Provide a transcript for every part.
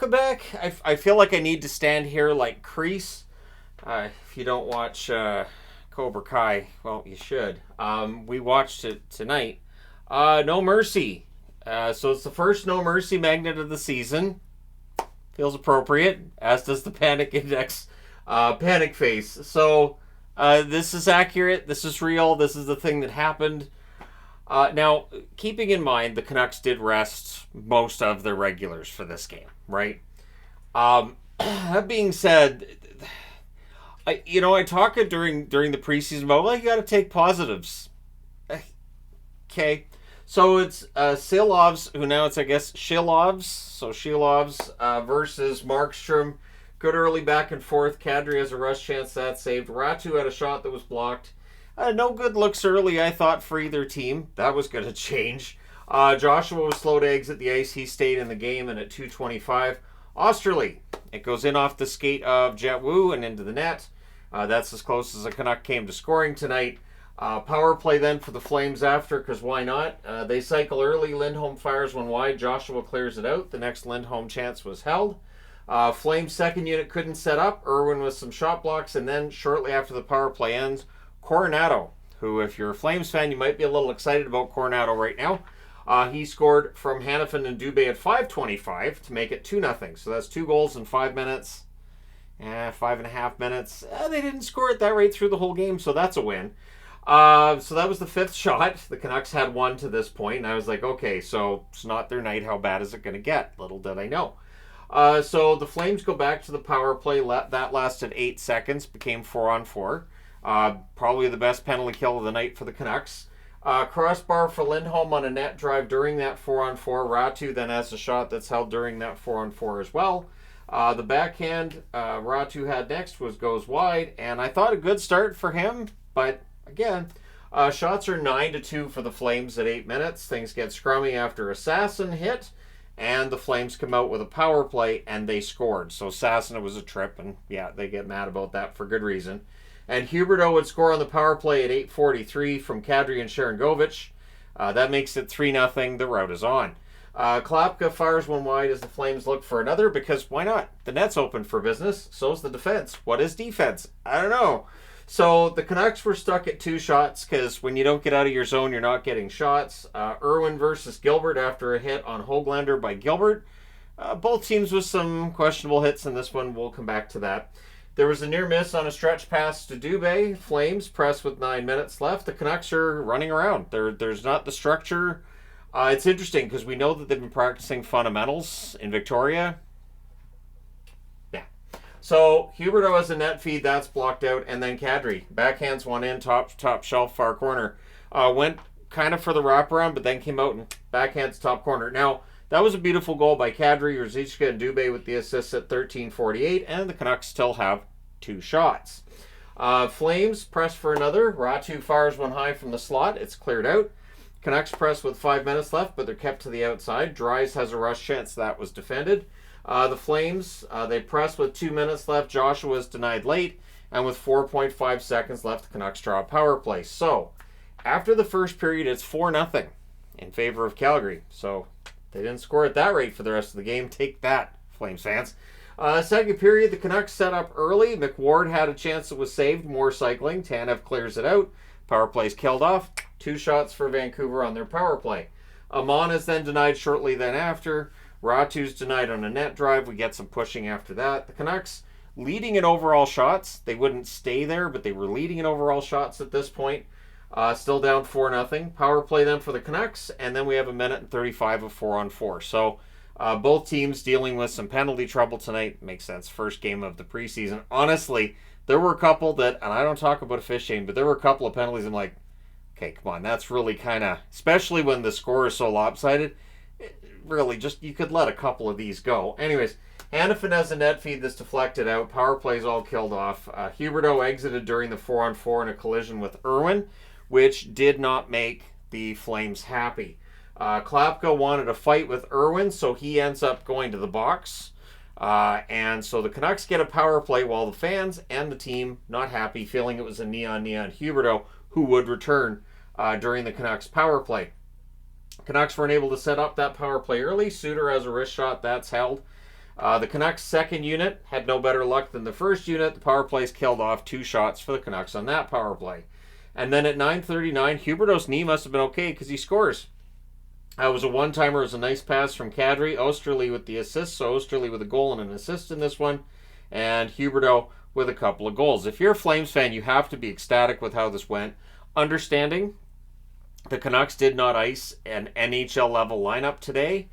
welcome back. I feel like I need to stand here like Kreese. If you don't watch Cobra Kai, well, you should. We watched it tonight. No Mercy. So it's the first No Mercy magnet of the season. Feels appropriate, as does the Panic Index panic face. So this is accurate. This is real. This is the thing that happened. Now, keeping in mind, the Canucks did rest most of their regulars for this game, right? That being said, I talked during the preseason about, well, you got to take positives. Okay. So it's Silovs, who now it's, I guess, Shilovs. So Shilovs versus Markstrom. Good early back and forth. Kadri has a rush chance that saved. Ratu had a shot that was blocked. No good looks early, I thought, for either team. That was going to change. Joshua was slow to exit the ice. He stayed in the game, and at 2:25, Osterley. It goes in off the skate of Jet Wu and into the net. That's as close as a Canuck came to scoring tonight. Power play then for the Flames after, because why not? They cycle early. Lindholm fires one wide. Joshua clears it out. The next Lindholm chance was held. Flames second unit couldn't set up. Irwin with some shot blocks, and then shortly after the power play ends, Coronado, who, if you're a Flames fan, you might be a little excited about Coronado right now. He scored from Hanifin and Dubé at 5:25 to make it 2-0. So that's 2 goals in 5 minutes. 5.5 minutes. They didn't score at that rate through the whole game, so that's a win. So that was the 5th shot. The Canucks had 1 to this point, and I was like, okay, so it's not their night. How bad is it going to get? Little did I know. So the Flames go back to the power play. That lasted 8 seconds, became 4-on-4. Probably the best penalty kill of the night for the Canucks. Crossbar for Lindholm on a net drive during that 4-on-4. Ratu then has a shot that's held during that 4-on-4 as well. The backhand Ratu had next goes wide, and I thought a good start for him, but again, shots are 9-2 for the Flames at 8 minutes. Things get scrummy after Assassin hit, and the Flames come out with a power play, and they scored. So Assassin was a trip, and yeah, they get mad about that for good reason. And Huberdeau would score on the power play at 8:43 from Kadri and Sharangovich. That makes it 3-0. The route is on. Klapka fires one wide as the Flames look for another, because why not? The net's open for business. So's the defense. What is defense? I don't know. So the Canucks were stuck at 2 shots, because when you don't get out of your zone, you're not getting shots. Irwin versus Gilbert after a hit on Hoglander by Gilbert. Both teams with some questionable hits in this one. We'll come back to that. There was a near miss on a stretch pass to Dubé. Flames press with 9 minutes left. The Canucks are running around. There's not the structure. It's interesting because we know that they've been practicing fundamentals in Victoria. Yeah. So Huberdeau has a net feed. That's blocked out. And then Kadri. Backhands one in, top shelf, far corner. Went kind of for the wraparound, but then came out and backhands top corner. Now, that was a beautiful goal by Kadri, Ruzicka, and Dubé with the assists at 13:48, and the Canucks still have 2 shots. Flames press for another. Ratu fires one high from the slot. It's cleared out. Canucks press with 5 minutes left, but they're kept to the outside. Dries has a rush chance. That was defended. The Flames, they press with 2 minutes left. Joshua is denied late, and with 4.5 seconds left, the Canucks draw a power play. So, after the first period, it's 4-0 in favor of Calgary. So, they didn't score at that rate for the rest of the game. Take that, Flames fans. Second period, the Canucks set up early. McWard had a chance that was saved. More cycling. Tanev clears it out. Power play's killed off. 2 shots for Vancouver on their power play. Amon is then denied shortly then after. Ratu's denied on a net drive. We get some pushing after that. The Canucks leading in overall shots. They wouldn't stay there, but they were leading in overall shots at this point. Still down 4-0. Power play then for the Canucks, and then we have 1:35 of 4-on-4. So both teams dealing with some penalty trouble tonight. Makes sense. First game of the preseason. Honestly, there were a couple that, and I don't talk about officiating, but there were a couple of penalties I'm like, okay, come on, that's really kind of, especially when the score is so lopsided, really just, you could let a couple of these go. Anyways, Hanifin has a net feed that's deflected out. Power play's all killed off. Huberdeau exited during the 4-on-4 in a collision with Irwin, which did not make the Flames happy. Klapka wanted a fight with Irwin, so he ends up going to the box. And so the Canucks get a power play while the fans and the team not happy, feeling it was a knee-on-knee on Huberdeau, who would return during the Canucks power play. Canucks weren't able to set up that power play early. Suter has a wrist shot. That's held. The Canucks' second unit had no better luck than the first unit. The power plays killed off 2 shots for the Canucks on that power play. And then at 9:39, Huberdeau's knee must have been okay because he scores. It was a one-timer. It was a nice pass from Kadri. Osterley with the assist. So Osterley with a goal and an assist in this one. And Huberdeau with a couple of goals. If you're a Flames fan, you have to be ecstatic with how this went. Understanding the Canucks did not ice an NHL level lineup today.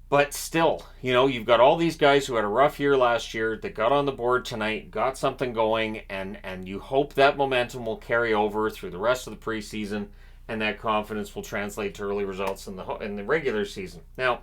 But still, you've got all these guys who had a rough year last year that got on the board tonight, got something going, and you hope that momentum will carry over through the rest of the preseason, and that confidence will translate to early results in the regular season. Now,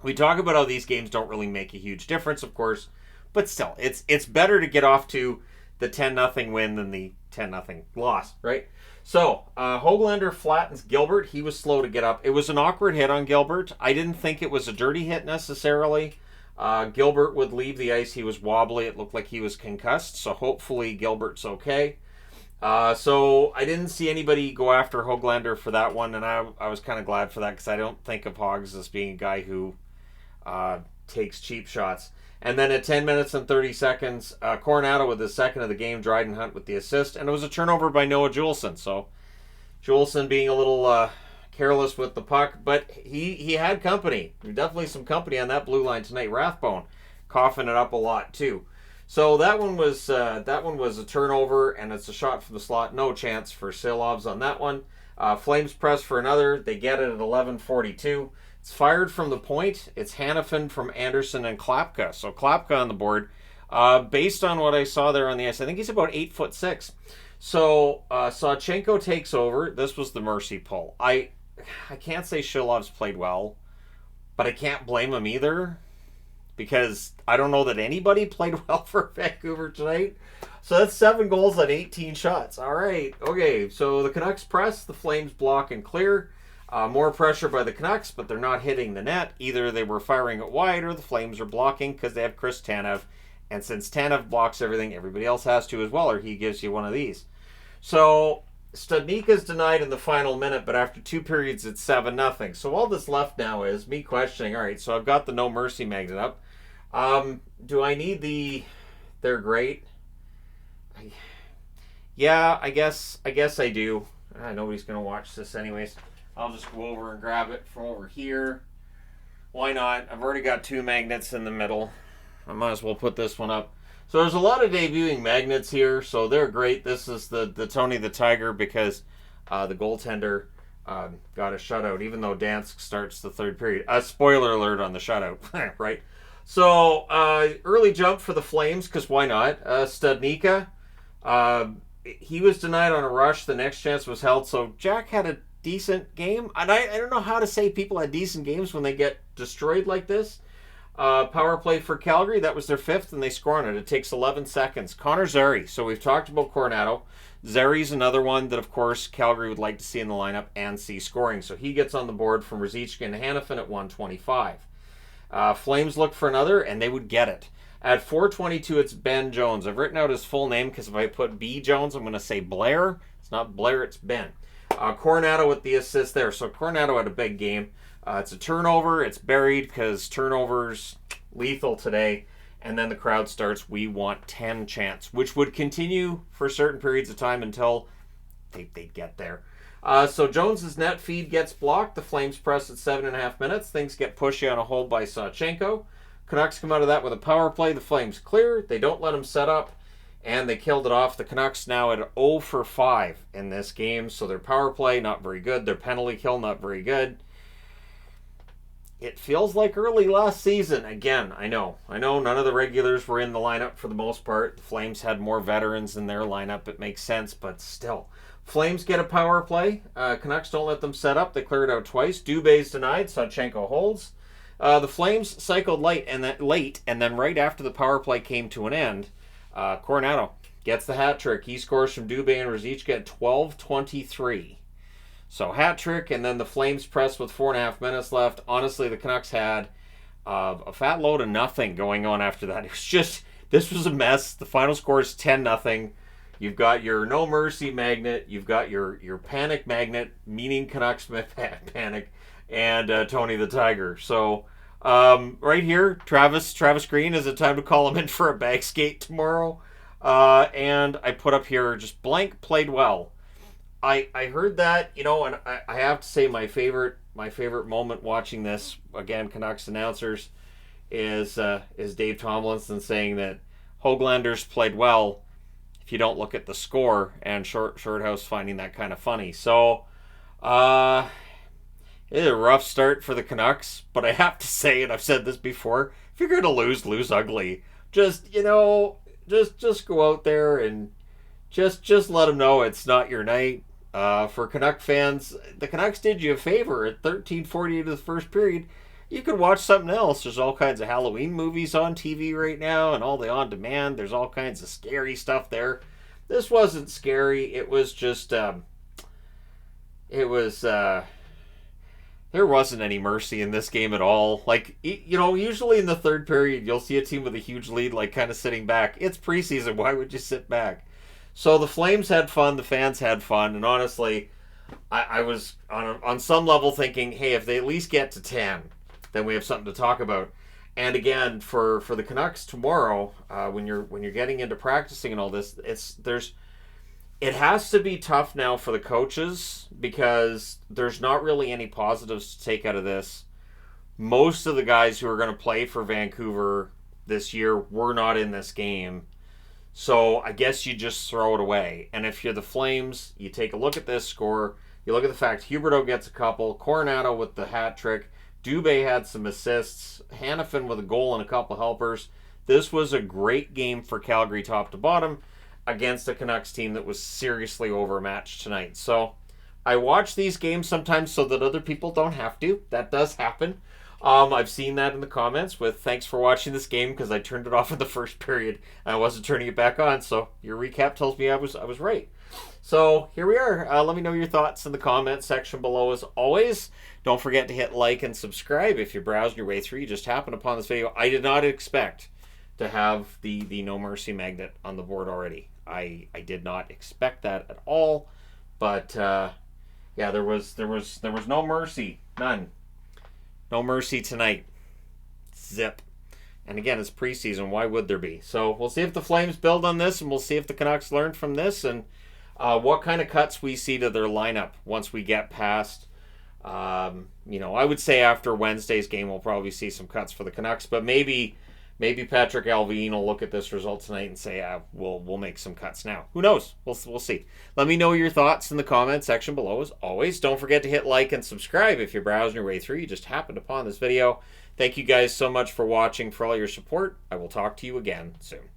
we talk about how these games don't really make a huge difference, of course, but still, it's better to get off to the 10-0 win than the 10-0 loss, right? So, Höglander flattens Gilbert. He was slow to get up. It was an awkward hit on Gilbert. I didn't think it was a dirty hit necessarily. Gilbert would leave the ice. He was wobbly. It looked like he was concussed, so hopefully Gilbert's okay. So I didn't see anybody go after Höglander for that one, and I was kind of glad for that because I don't think of Hogs as being a guy who takes cheap shots. And then at 10 minutes and 30 seconds, Coronado with his second of the game, Dryden Hunt with the assist, and it was a turnover by Noah Juleson. So Juleson being a little careless with the puck, but he had company. Definitely some company on that blue line tonight. Rathbone coughing it up a lot too. So that one was a turnover, and it's a shot from the slot. No chance for Silovs on that one. Flames press for another. They get it at 11:42. It's fired from the point. It's Hanifin from Anderson and Klapka. So Klapka on the board. Based on what I saw there on the ice, I think he's about 8'6". So Sawchenko takes over. This was the mercy pull. I can't say Silovs played well, but I can't blame him either, because I don't know that anybody played well for Vancouver tonight. So that's 7 goals on 18 shots. All right. Okay, so the Canucks press. The Flames block and clear. More pressure by the Canucks, but they're not hitting the net. Either they were firing it wide or the Flames are blocking because they have Chris Tanev. And since Tanev blocks everything, everybody else has to as well, or he gives you one of these. So Studnicka's denied in the final minute, but after 2 periods, it's 7-0. So all that's left now is me questioning, all right, so I've got the no mercy magnet up. Do I need they're great? Yeah, I guess I do. Nobody's going to watch this anyways. I'll just go over and grab it from over here. Why not? I've already got 2 magnets in the middle. I might as well put this one up. So there's a lot of debuting magnets here, so they're great. This is the Tony the Tiger because the goaltender got a shutout, even though Dansk starts the 3rd period. Spoiler alert on the shutout, right? So early jump for the Flames, because why not? Studnicka, he was denied on a rush. The next chance was held, so Jack had a decent game. And I don't know how to say people had decent games when they get destroyed like this. Power play for Calgary, that was their 5th, and they score on it. It takes 11 seconds. Connor Zary. So we've talked about Coronado. Zary's another one that, of course, Calgary would like to see in the lineup and see scoring. So he gets on the board from Ruzicka and Hanifin at 1:25. Flames look for another, and they would get it. At 4:22, it's Ben Jones. I've written out his full name because if I put B. Jones, I'm going to say Blair. It's not Blair, it's Ben. Coronado with the assist there. So Coronado had a big game. It's a turnover. It's buried because turnovers lethal today. And then the crowd starts, we want 10 chants, which would continue for certain periods of time until they'd get there. So Jones's net feed gets blocked. The Flames press at 7.5 minutes. Things get pushy on a hold by Sawchenko. Canucks come out of that with a power play. The Flames clear. They don't let them set up. And they killed it off. The Canucks now at 0 for 5 in this game. So their power play, not very good. Their penalty kill, not very good. It feels like early last season. Again, I know none of the regulars were in the lineup for the most part. The Flames had more veterans in their lineup. It makes sense, but still. Flames get a power play. Canucks don't let them set up. They clear it out twice. Dubé's denied. Sawchenko holds. The Flames cycled late, and then right after the power play came to an end, Coronado gets the hat trick. He scores from Dubé and Ruzicka at 12:23. So hat trick, and then the Flames press with 4.5 minutes left. Honestly, the Canucks had a fat load of nothing going on after that. It was just, this was a mess. The final score is 10-0. You've got your no mercy magnet. You've got your panic magnet, meaning Canucks panic, and Tony the Tiger. So Right here, Travis Green, is it time to call him in for a bag skate tomorrow? And I put up here just blank played well. I heard that, and I have to say my favorite moment watching this, again, Canucks announcers, is Dave Tomlinson saying that Hoaglanders played well if you don't look at the score, and Shorthouse finding that kind of funny. So it's a rough start for the Canucks, but I have to say, and I've said this before, if you're gonna lose ugly. Just just go out there and just let them know it's not your night. For Canuck fans, the Canucks did you a favor at 13:48 of the first period. You could watch something else. There's all kinds of Halloween movies on TV right now, and all the on demand. There's all kinds of scary stuff there. This wasn't scary. It was just it was there wasn't any mercy in this game at all. Like, usually in the third period, you'll see a team with a huge lead, like, kind of sitting back. It's preseason. Why would you sit back? So the Flames had fun. The fans had fun. And honestly, I was on some level thinking, hey, if they at least get to 10, then we have something to talk about. And again, for the Canucks tomorrow, when you're getting into practicing and all this, it has to be tough now for the coaches because there's not really any positives to take out of this. Most of the guys who are going to play for Vancouver this year were not in this game. So I guess you just throw it away. And if you're the Flames, you take a look at this score. You look at the fact Huberdeau gets a couple, Coronado with the hat trick, Dubé had some assists, Hanifin with a goal and a couple helpers. This was a great game for Calgary top to bottom against a Canucks team that was seriously overmatched tonight. So I watch these games sometimes so that other people don't have to. That does happen. I've seen that in the comments with thanks for watching this game because I turned it off in the first period and I wasn't turning it back on. So your recap tells me I was right. So here we are. Let me know your thoughts in the comments section below as always. Don't forget to hit like and subscribe if you're browsing your way through. You just happened upon this video. I did not expect to have the No Mercy magnet on the board already. I did not expect that at all, but yeah, there was no mercy, none, no mercy tonight. Zip. And again, it's preseason. Why would there be? So we'll see if the Flames build on this, and we'll see if the Canucks learn from this, and what kind of cuts we see to their lineup once we get past. I would say after Wednesday's game, we'll probably see some cuts for the Canucks, but maybe Patrick Alvin will look at this result tonight and say, we'll make some cuts now. Who knows? We'll see. Let me know your thoughts in the comments section below as always. Don't forget to hit like and subscribe if you're browsing your way through. You just happened upon this video. Thank you guys so much for watching, for all your support. I will talk to you again soon.